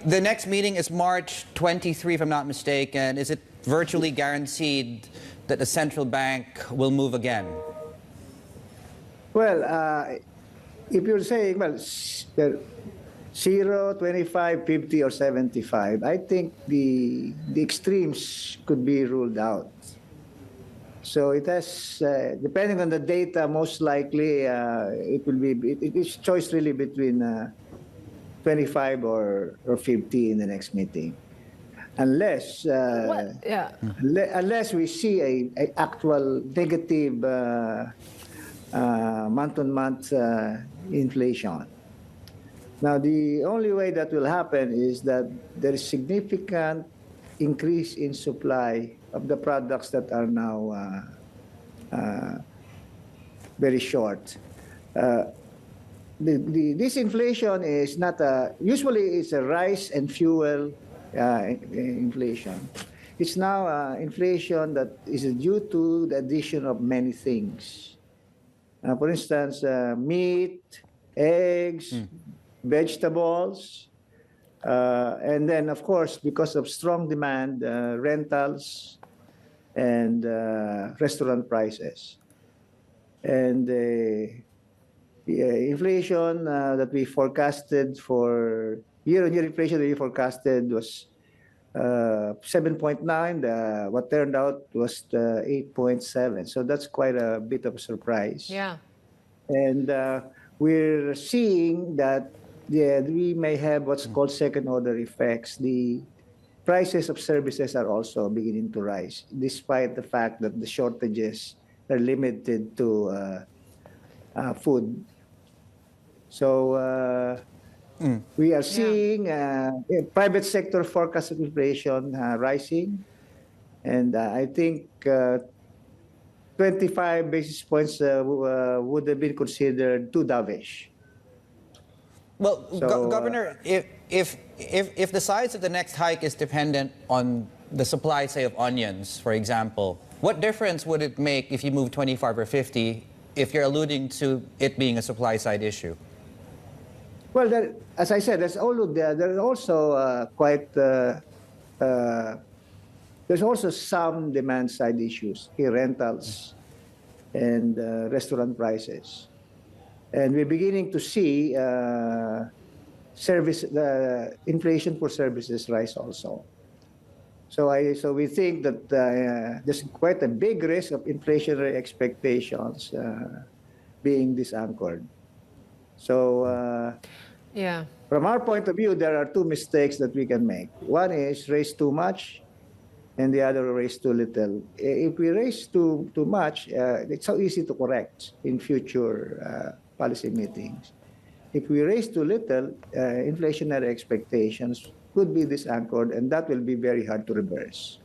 The next meeting is March 23, if I'm not mistaken. Is it virtually guaranteed that the central bank will move again? Well, if you're saying, 0, 25, 50, or 75, I think the extremes could be ruled out. So it has, depending on the data, most likely it's choice really between 25 or 50 in the next meeting, unless unless we see a actual negative month-on-month inflation. Now, the only way that will happen is that there is significant increase in supply of the products that are now very short. This inflation is not usually it's a rice and fuel inflation. It's now inflation that is due to the addition of many things. For instance, meat, eggs, vegetables, and then, of course, because of strong demand, rentals and restaurant prices. And inflation that we forecasted for year-on-year inflation that we forecasted was 7.9. What turned out was 8.7. So that's quite a bit of a surprise. Yeah. And we're seeing that we may have what's called second-order effects. The prices of services are also beginning to rise, despite the fact that the shortages are limited to food. So we are seeing private sector forecast of inflation rising, and I think 25 basis points would have been considered too dovish. Well, Governor, if the size of the next hike is dependent on the supply, say, of onions, for example, what difference would it make if you move 25 or 50 if you're alluding to it being a supply side issue? Well, as I said, there are also there's also some demand side issues, rentals and restaurant prices. And we're beginning to see the inflation for services rise also. So we think that there's quite a big risk of inflationary expectations being disanchored. So from our point of view, there are two mistakes that we can make. One is raise too much, and the other raise too little. If we raise too much, it's so easy to correct in future policy meetings. If we raise too little, inflationary expectations could be disanchored, and that will be very hard to reverse.